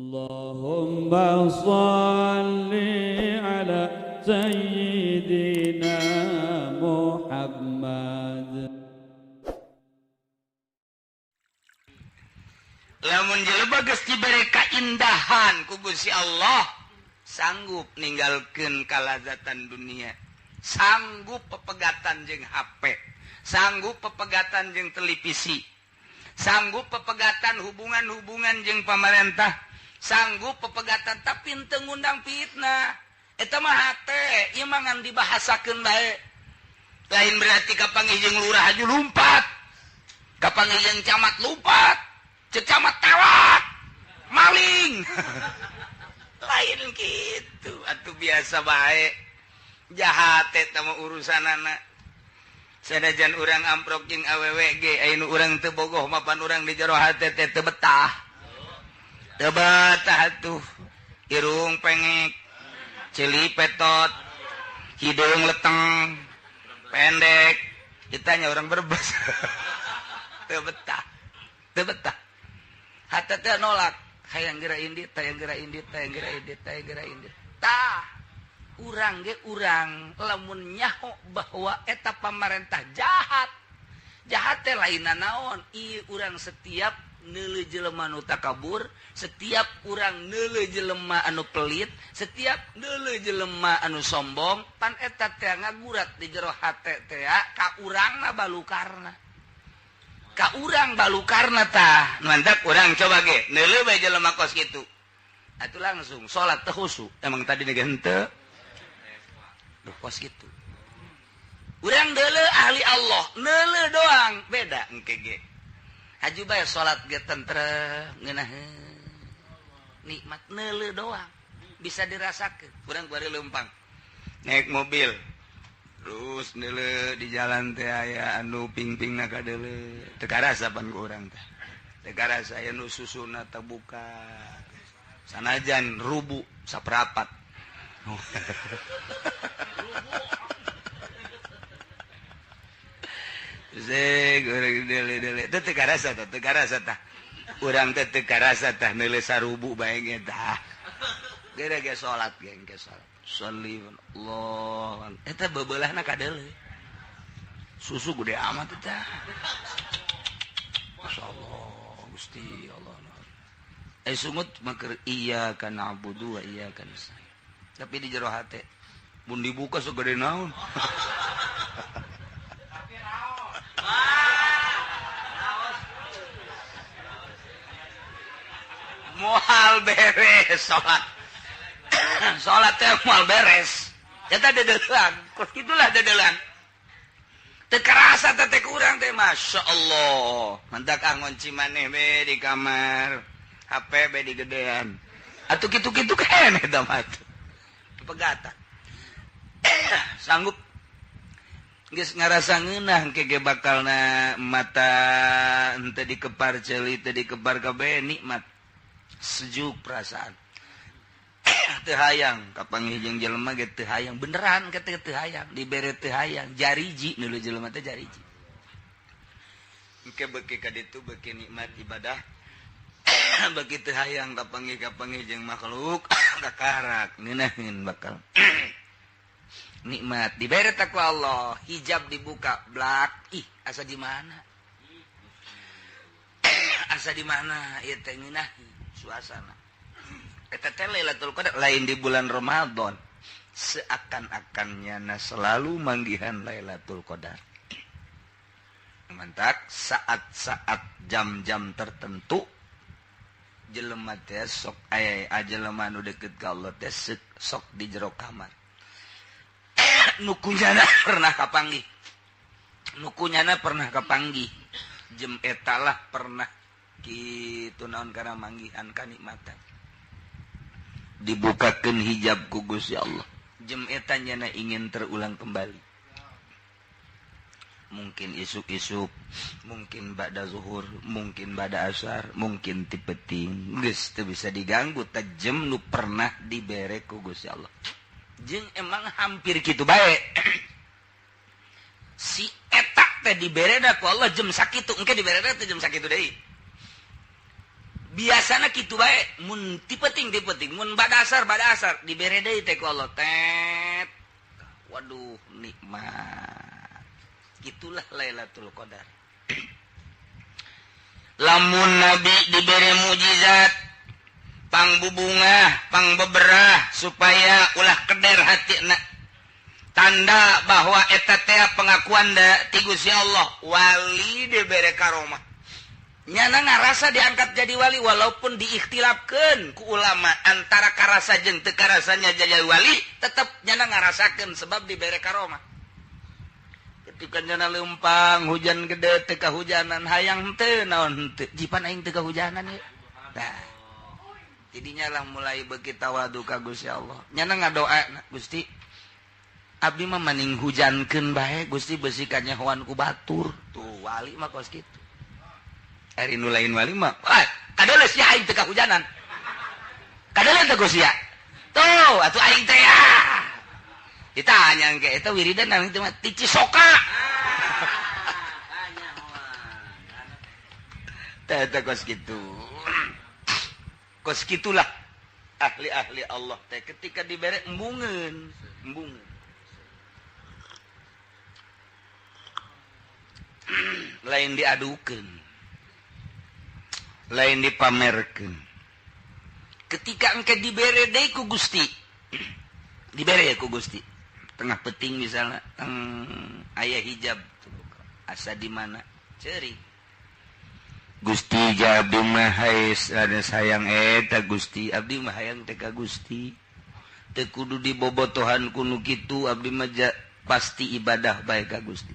Allahumma salli ala Sayyidina Muhammad. Lamun jelema geus dibere kaindahan ku Gusti Allah, sanggup ninggalkeun kalazatan dunia, sanggup pepegatan jeung HP, sanggup pepegatan jeung televisi, sanggup pepegatan hubungan-hubungan jeung pamarentah, sanggup pepegatan tapi teu ngundang fitnah. Eta mah hate, ieu mah ngan dibahasakeun bae. Lain berarti kapanggih jeung lurah aju lumpat, kapanggih jeung camat lumpat, cek camat tewak, maling. Lain gitu, atuh biasa bae. Jahat eta mah urusanana. Sanajan urang amprok jeung awewe ge, aya nu urang teu bogoh mapan urang di jero hate teh teu betah. Teu betah atuh. Irung pengek, cili petot, hidung leteng, pendek. Ditanya orang Brebes. Teu betah. Teu betah. Hate teh nolak. Hayang geura indit, hayang geura indit, hayang geura indit, hayang geura indit. Tah. Urang ge urang lamun nyaho bahwa eta pamarentah jahat. Jahat teh lainna naon? Ieu urang setiap neuleuh jelema nu takabur, setiap urang neuleuh jelema anu pelit, setiap neuleuh jelema anu sombong, pan eta teh ngagurat di jero hate teh ka urangna balukarna. Ka urang balukarna tah. Mantak urang coba ge neuleuh bae jelema kos kitu. Atuh langsung salat teh khusyuk. Emang tadi ge henteu. Duh kos gitu. Urang deuleuh ahli Allah, neuleuh doang, beda engke ge. Haji bae salat ge tentrem, ngeunaheun. Nikmat neuleuh doang. Bisa dirasakeun. Urang bari leumpang. Naik mobil. Terus neuleuh di jalan teh aya anu ping-pingna ka deuleuh. Teu karasa pan ku urang teh. Teu karasa aya nu susuna terbuka. Sanajan rubu saperapat. Zeg urang dele-dele teh teu karasa tah. Urang teh teu karasa tah neuleuh sarubu bae ge tah. Geura ge salat ge engke salat. Sholli Allah. Eta bebeulahna ka deuleuh. Susu gede amat tah. Masyaallah Gusti Allah. Sungut makeur iyyaka na'budu wa iyyaka nasta'in. Tapi di jero hate mun dibuka segede naon. Moal beres salat. Salat teh moal beres. Eta dedelan, kos kitulah dedelan. Teu karasa teh kurang teh masyaallah. Mantak ngonci maneh be di kamar. HP be di gedean. Atuh kitu-kitu keneh tah mah. Pegatan. Sanggup geus ngarasa ngeunah ke ge bakalna mata henteu dikepar ceuli teu dikepar kabeh nikmat. Sejuk perasaan. Teu hayang kapanggih jeung jelema ge teu hayang beneran ke teu hayang dibere teu hayang jariji neuleuh jelema teh jariji. Engke beuki ka ditu beuki nikmat ibadah. Begitu hayang kapanggih jeung makhluk kakarak ngeunaheun bakal nikmat dibere ta ku Allah, hijab dibuka blak. Ih asa di mana? Asa di mana ieu teh ngeunaheun suasana. Eta teh Lailatul Qadar lain di bulan Ramadan. Seakan-akannya selalu manggihan Lailatul Qadar. Mantak saat-saat jam-jam tertentu jelema teh sok aya jelema nu deukeut ka Allah teh sok di jero kamar. Nukunyana pernah kapanggih. Nukunyana pernah kapanggih. Jem eta lah pernah kitu naon kana manggihan kanikmatan. Dibukakeun hijab ku Gusti Allah. Jem eta nyana ingin terulang kembali. Mungkin isuk-isuk, mungkin ba'da zuhur, mungkin ba'da asar, mungkin ti peuting. Geus teu bisa diganggu teh jem nu pernah dibere ku Gusti Allah. Jeung emang hampir kitu bae. Si eta teh dibere da ku Allah jem sakitu, engke dibere teh jem sakitu deui. biasana kitu bae mun ti penting mun badasar dibere deui teh ku Allah tet. Waduh nikmat. Gitulah Lailatul Qadar. Lamun Nabi diberi mujizat pangbubungah, pangbeberah supaya ulah keder hatina. Tanda bahwa eta teh pengakuan ti Gusti Allah, wali diberi karomah. Nyana ngarasa diangkat jadi wali walaupun diikhtilafkeun ku ulama antara karasa jeung teu karasanya jadi wali, tetep nyana ngarasakeun sebab diberi karomah. Ketika nyana leumpang hujan gede teu kahujanan hayang teu naon teu jipan aing teu kahujanan ye. Nah. Jadinya lah mulai beuki tawadu ka Gusti Allah. Nyana ngadoa Gusti abdi mah maning hujankeun bae Gusti beusi kanyahoan ku batur. Tuh wali mah kos kitu. Ari nu lain wali mah, kadeuleuh sia aing teu kahujanan. Kadeuleuh teh Gusti ya. Tuh, atuh aing teh ya. Ditanya engke eta wiridan nang teh mah ti Cisoka. Teh kos kitu. Kos kitulah ahli-ahli Allah teh ketika dibere embungeun. Lain diadukeun. Lain dipamerkeun. Ketika engke dibere deui ku Gusti. Dibere ya ku Gusti. Tengah peting misalnya aya hijab asa di mana? Ceurik. Gusti abdi mah ada sayang eta Gusti. Abdi mah hayang teh ka Gusti. Teu kudu dibobotohan ku nu kitu abdi mah pasti ibadah bae ka Gusti.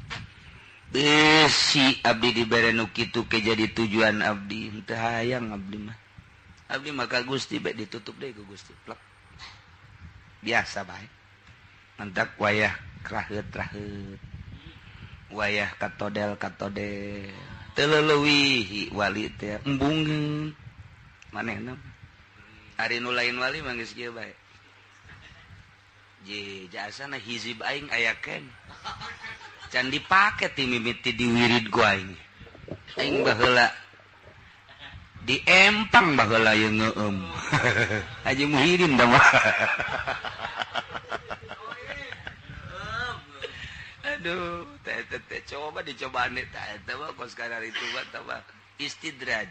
Besi abdi dibere nu kitu ke jadi tujuan abdi teu hayang abdi mah ka Gusti bae ditutup deui ku Gusti plek biasa bae mantak wayah kraheut wayah katodel teu leuwih wali teh embungeun manehna ari nu lain wali mah geus kieu bae je jasana hizib aing aya ken can dipake ti mimiti di wirid gua aing baheula di empang baheula ye ngeueum Haji Muhyiddin da mah aduh teh coba dicobaan eta mah kos kadar itu mah istidraj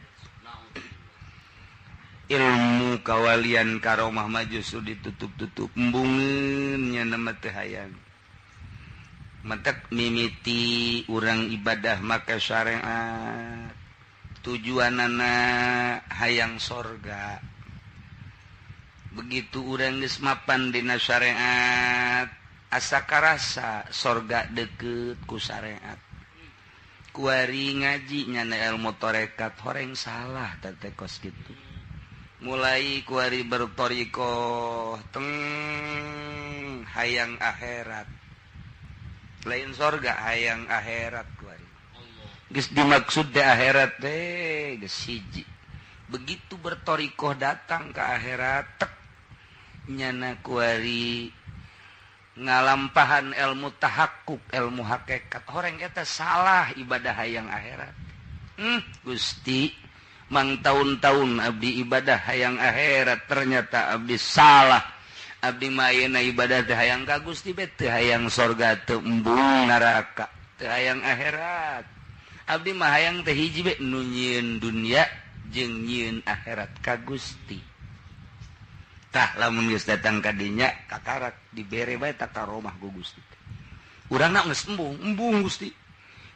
ilmu kawalian karomah mah justru ditutup-tutup embungeun nya nama teu hayang mantek mimiti urang ibadah maka syariat tujuanana hayang sorga begitu urang geus mapan dina syariat asa karasa sorga deukeut ku syariat kuari ngaji nyana ilmu tarekat horeng salah teh kos kitu mulai kuari bertoriko teng hayang akhirat lain sorga hayang akhirat kuari geus dimaksud teh akhirat teh geus hiji begitu bertoriko datang ke akhirat tek nyana kuari ngalampahan ilmu tahakkuk ilmu hakikat horeng eta salah ibadah hayang akhirat Gusti mang tahun-tahun abdi ibadah hayang akhirat ternyata abdi salah abdi mah ayeuna ibadah teh hayang ka Gusti bet teu hayang sorga teu embung neraka teu hayang akhirat abdi mah hayang teh hiji bet nu nyieun dunya jeung nyieun akhirat ka Gusti tah lamun geus datang ka dinya kakarak dibere bae ta karomah ku Gusti urangna geus embung Gusti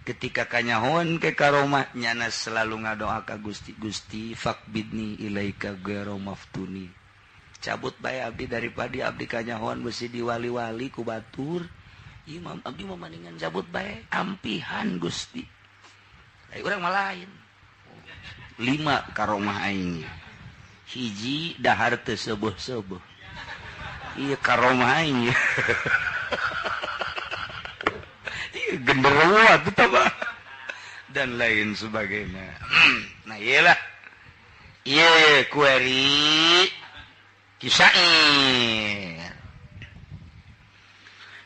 ketika kanyahoan ke karomah nyana selalu ngadoa ka Gusti Gusti faqbidni ilaika ghairu maftuni cabut bae abdi daripada abdi kanyahoan besi diwali-wali ku batur imam abdi mah mandingan cabut bae ampihan Gusti ai urang mah lain 5 karomah aing hiji dahar teu seueuh-seueuh ieu karomah aing genderuwo atuh tah dan lain sebagainya. Nah iyalah ieu kuari kisair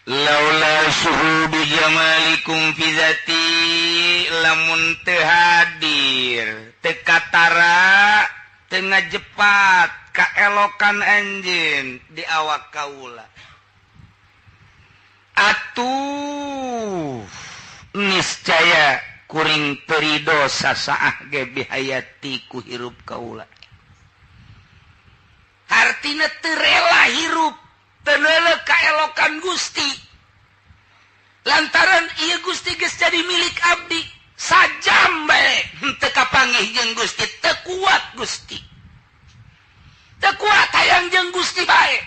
laula syuhubi jamalikum fi zati lamun teu hadir teu katara tengah jepat kaelokan anjeun di awak kaula. Atuh niscaya kuring perido sasaah ge bihayati ku hirup kaula. Artina teu rela hirup teu leuleuh kaelokan Gusti. Lantaran ieu Gusti geus jadi milik abdi sajam bae teu kapanggih jeung Gusti, teu kuat Gusti. Teu kuat hayang jeung Gusti bae.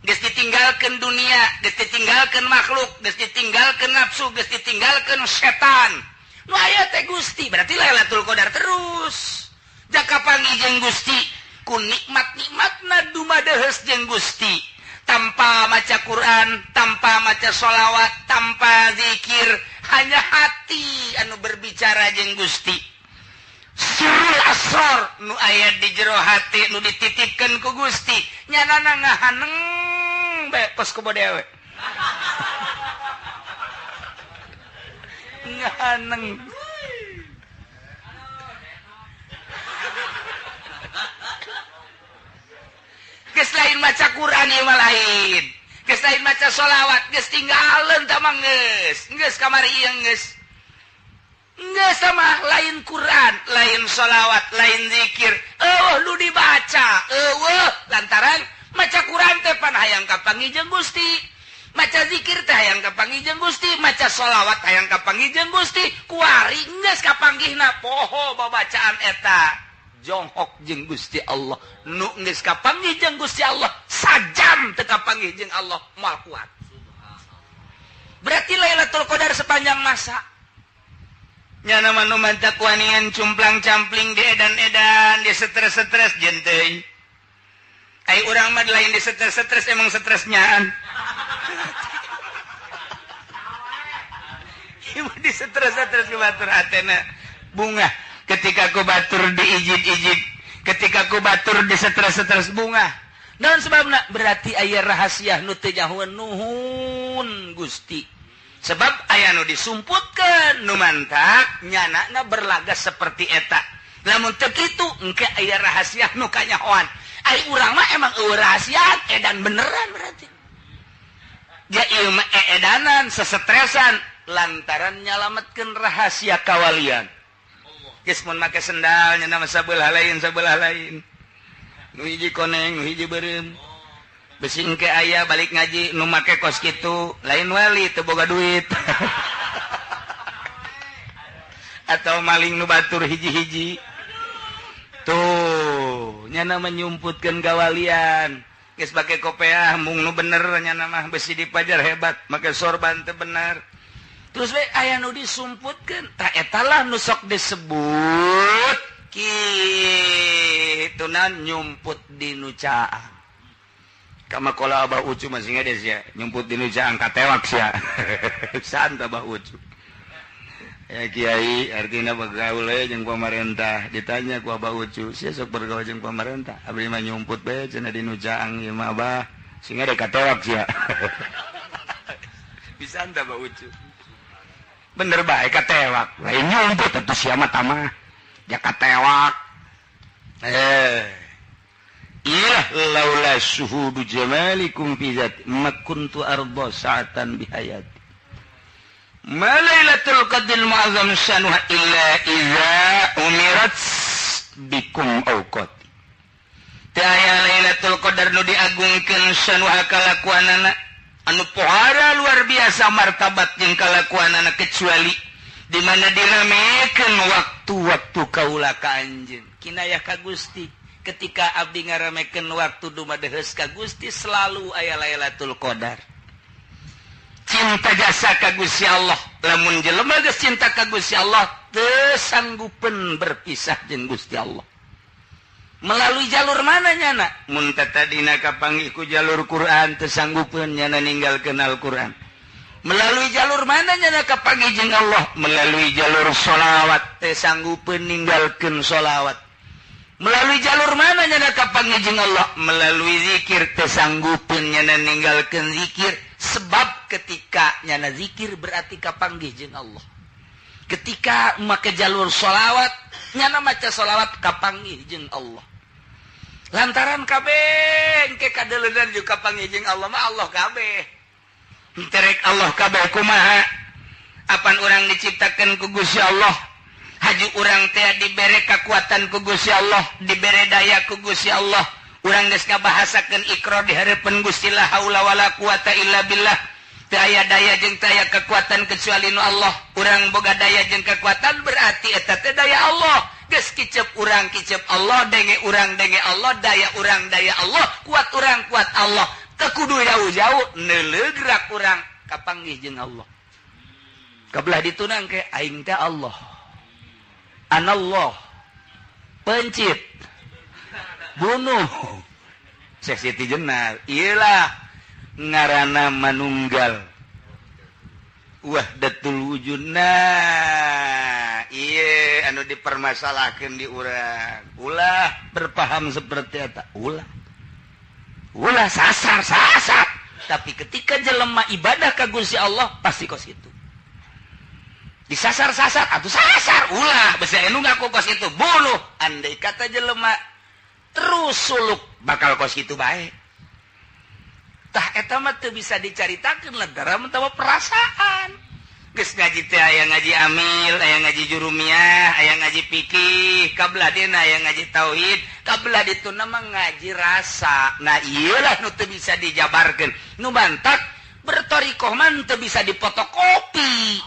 Geus ditinggalkeun dunia, geus ditinggalkeun makhluk, geus ditinggalkeun nafsu, geus ditinggalkeun setan. Nu aya teh Gusti, berarti Lailatul Qadar terus. Jaka panggih jeung Gusti ku nikmat-nikmatna dumadeheus jeung Gusti. Tanpa maca Quran, tanpa maca sholawat, tanpa zikir, hanya hati anu berbicara jeung Gusti. Surul asrar nu aya di jero hati nu dititipkeun ku Gusti, nyanana ngahaneng bae pos ku bodewe. Ngahaneng. Geus lain maca Quran ieu mah lain. Geus lain maca sholawat, geus tinggaleun tah mah geus. Geus kamari ieu geus. Geus sama lain Quran, lain sholawat, lain zikir. Nu dibaca. Lantaran maca Quran teh pan hayang kapanggih jeung Gusti. Maca zikir teh hayang kapanggih jeung Gusti, maca sholawat hayang kapanggih jeung Gusti. Kuari geus kapanggihna poho babacaan eta. Jonghok jeung Gusti Allah nu geus kapanggih jeung Gusti Allah sajam teu kapanggih jeung Allah moal kuat. Berarti Lailatul Qadar sepanjang masa. Nya nama nu mantak kuanian cumplang-campling di edan-edan, di stres-stres jeung teuing. Ai urang mah lain di stres-stres emang stresnyaan. Ieu di stres-stres ku batur atena bunga. Ketika ku batur diijid-ijid, ketika ku batur di stres-stres bunga. Naon sebabna? Berarti aya rahasia nu teu nyahoeun nuhun Gusti. Sebab aya nu disumputkeun, nu mantak nyanana berlagas seperti eta. Lamun teu kitu engke aya rahasia nu kanyahoan. Ai urang mah emang eueuh rahasia edan beneran berarti. Ja ieu mah edanan sesetresan lantaran nyalametkeun rahasia kawalian. Geus mun make sendal nya nama sabelah lain. Nu hiji koneng, nu hiji beureum. Besi engke aya balik ngaji nu make kos kitu, lain wali teu boga duit. Atau maling nu batur hiji-hiji. Tuh, nya nama nyumputkeun kawalian. Geus pake kopiah mung nu bener nya nama besi dipajar hebat, make sorban teu bener. Terus we aya nu disumputkeun, tah etalah nu sok disebut kituna nyumput di nu caang. Kamakola Abah Ucu masih ngades ya, nyumput di nu caang katewak sia. Santa Abah Ucu. Ya Kiai artina begaul jeung pamarentah, ditanya ku Abah Ucu, sia sok bergaul jeung pamarentah. Abdi mah nyumput bae cenah di nu caang ieu mah Abah, sing ngade katewak sia. Bisa anta Abah Ucu. Bener baik katewak, lain nyumput atuh sia mah tamah ja katewak. Ilah laula syuhudu jamalikum fi zat makuntu arda sa'atan bihayati. Ma lailatul qadril mu'azzam sanuha illa idza umirat bikum awqati. Teu aya Lailatul Qadar nu diagungkeun sanuha kalakuanana anu pohara luar biasa martabat jeung kalakuanana kecuali di mana diramekeun waktu-waktu kaula ka anjeun. Kinayah ka Gusti ketika abdi ngaramekeun waktu dumadeheus ka Gusti selalu aya Lailatul Qadar. Cinta jasa ka Gusti Allah, lamun jelema geus cinta ka Gusti Allah teu sanggupeun berpisah jeung Gusti Allah. Melalui jalur mana nyana? Mun tadina kapanggih ku jalur Quran teu sanggupeun nyana ninggalkeun Al-Quran. Melalui jalur mana nyana kapanggih jeung Allah? Melalui jalur sholawat teu sanggupeun ninggalkeun sholawat. Melalui jalur mana nyana kapanggih jeung Allah? Melalui zikir teu sanggupeun nyana ninggalkeun zikir. Sebab ketika nyana zikir berarti kapanggih jeung Allah. Ketika make jalur sholawat nyana maca sholawat kapanggih jeung Allah. lantaran kabeh engke kadeledan juga panggih Allah mah Allah kabeh terek Allah kabeh kumaha apan urang diciptakeun ku Gusti Allah haji urang teh dibere kekuatan ku Gusti Allah dibere daya ku Gusti Allah urang geus ngabahasakeun ikrar di hareupeun Gusti la haula wala quwata illa billah teu aya daya jeung teu aya kekuatan kecuali nu Allah urang boga daya jeung kekuatan berarti eta teh daya Allah geus kicep urang kicep Allah denge urang denge Allah daya urang daya Allah kuat urang kuat Allah teu kudu jauh-jauh neuleug gerak urang kapanggih jeung Allah kabelah ditunang ke aing teh Allah anallah pencit bunuh Syekh Siti Jenar iyalah ngaranna manunggal wahdatul wujud iya anu dipermasalahkeun di urang ulah berpaham seperti eta ulah sasar tapi ketika jelema ibadah ka Gusti Allah pasti kos itu disasar atuh sasar ulah basa anu ngaku kos itu bunuh andai kata jelema terus suluk bakal kos itu bae tah eta mah teu bisa dicaritakeun lantaran mah perasaan geus ngaji teh aya ngaji amil aya ngaji jurumiyah aya ngaji fikih kabelah dina aya ngaji tauhid kabelah ditu mah ngaji rasa nah ieulah nu teu bisa dijabarkeun nu bantak bertorikoh mah teu bisa dipotokopi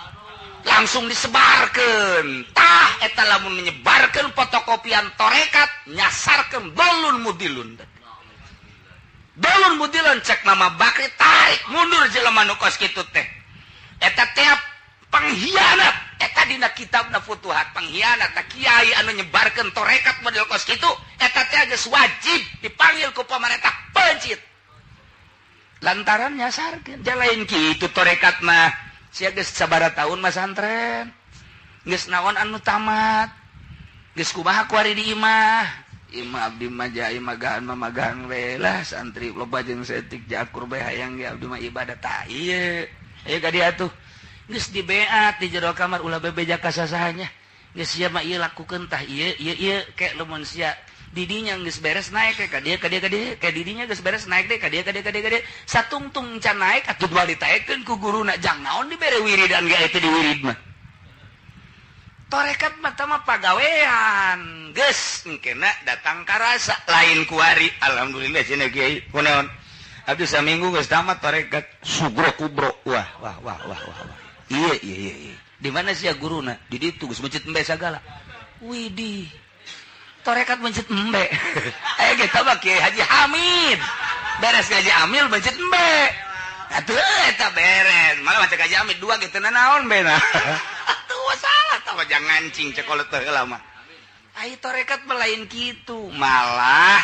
langsung disebarkeun tah eta lamun menyebarkeun fotokopian torekat nyasarkeun balun mudilun cek nama Bakri tarik mundur jelema nu kos kitu teh eta teh pengkhianat eta dina kitabna Futuhat pengkhianat da kiai anu nyebarkeun torekat model kos kitu eta teh geus wajib dipanggil ku pamarentah pencit lantaran nyasarkeun jalain kitu torekat mah sia geus sabaraha taun mas santren geus naon anu tamat geus kumaha ku ari di imah abdi mah jai magahan we lah santri loba jeung setik jakur bae hayang ge abdi mah ibadah tah ieu ka dia atuh geus dibeat di jero kamar ulah bebeja ka sasahanya geus sia mah ieu lakukeun tah ieu ke lamun sia didinya geus beres naik ka dia ka didinya geus beres naik deh ka dia satungtung can naik atuh dual ditaekeun ku guruna jang naon dibere wiridan ge eta di wirid mah torekat mah tama pagawean geus engkena datang karasa lain kuari alhamdulillah cenah kiai kunaon abdi saminggu geus tamat torekat sugro kubro wah iya di mana sia guruna di ditu geus mencit embe sagala widih torekat mencit embe aya ge tah Kiai Haji Hamid beres gaji amil mencit embe atuh eta beres malah macam gaji Hamid dua gitu naon bena salah tahu jangan ngancing cekolet teh lama ai torekat melain kitu malah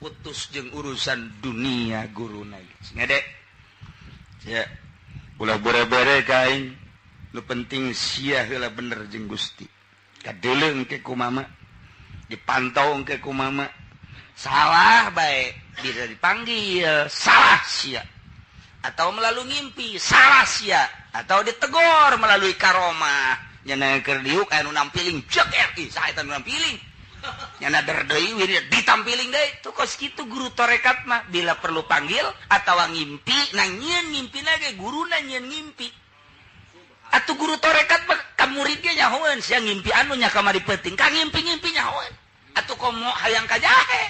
putus jeung urusan dunia guruna ngede ya ulah bere-bere kain lu penting sia heula bener jeung Gusti kadeuleng ke ku mama dipantau ke ku mama salah bae bisa dipanggil salah sia atau melalui ngimpi salah sia atau ditegur melalui karomah nyana keur diuk anu nampiling jeger saha eta nu nampiling nyana deui wirid ditampiling deui tuh kos kitu guru torekat mah bila perlu panggil atawa ngimpi nang nyieun ngimpina ge guruna nyieun ngimpi atuh guru torekat mah ka murid ge nyahoeun sia ngimpi anu nya kamari peuting ka ngimpi-ngimpi nyahoeun atuh komo hayang ka jahe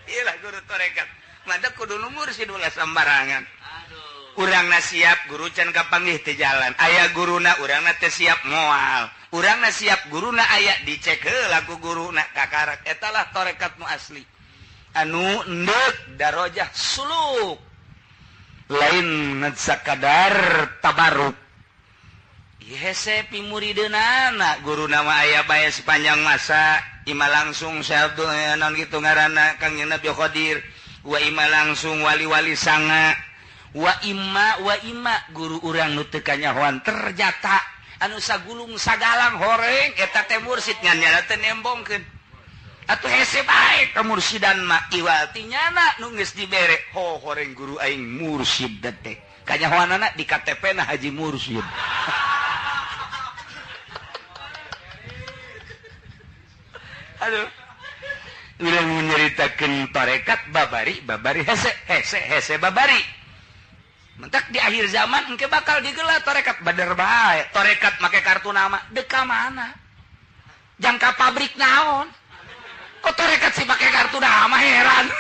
iyalah guru torekat mada kudu numur si dula sembarangan urangna siap guru can kapanggih teh jalan aya guruna urangna teh siap moal urangna siap guruna aya dicek heula ku guruna kakarak eta lah torekat nu asli anu endeuh darajah suluk lain sakadar tabarruk hese pimuridna guruna mah aya bae sepanjang masa ima langsung Syekh naon kitu ngaranna Kang Nabi Qadir wa ima langsung wali-wali sanga wa imma guru urang nu teu kanyahoan ternyata anu sagulung sagalang horeng eta teh mursid nyana teh nembongkeun atuh hese bae ka mursidan mah iwati nyana nu geus dibere horeng guru aing mursid teh kanyahoanana di KTP-na Haji Mursid Aduh. Udah menceritakan tarekat babari hese babari. Mentak di akhir zaman engke bakal digelar tarekat badar bae. Tarekat make kartu nama deka mana? Jangka pabrik naon? Kok tarekat sih pakai kartu nama heran.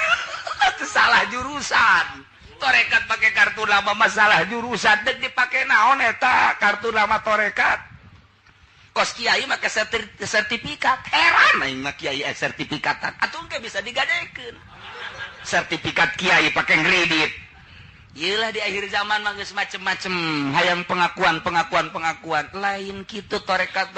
Itu salah jurusan. Tarekat pakai kartu nama masalah jurusan dek dipakai naon eta kartu nama tarekat. Kos kiai make sertifikat. Heran aing mah kiai sertifikatan. Atuh engke bisa digadekeun. Sertifikat kiai pakai kredit. Iyalah di akhir zaman mah geus macem-macem hayang pengakuan lain kitu tarekat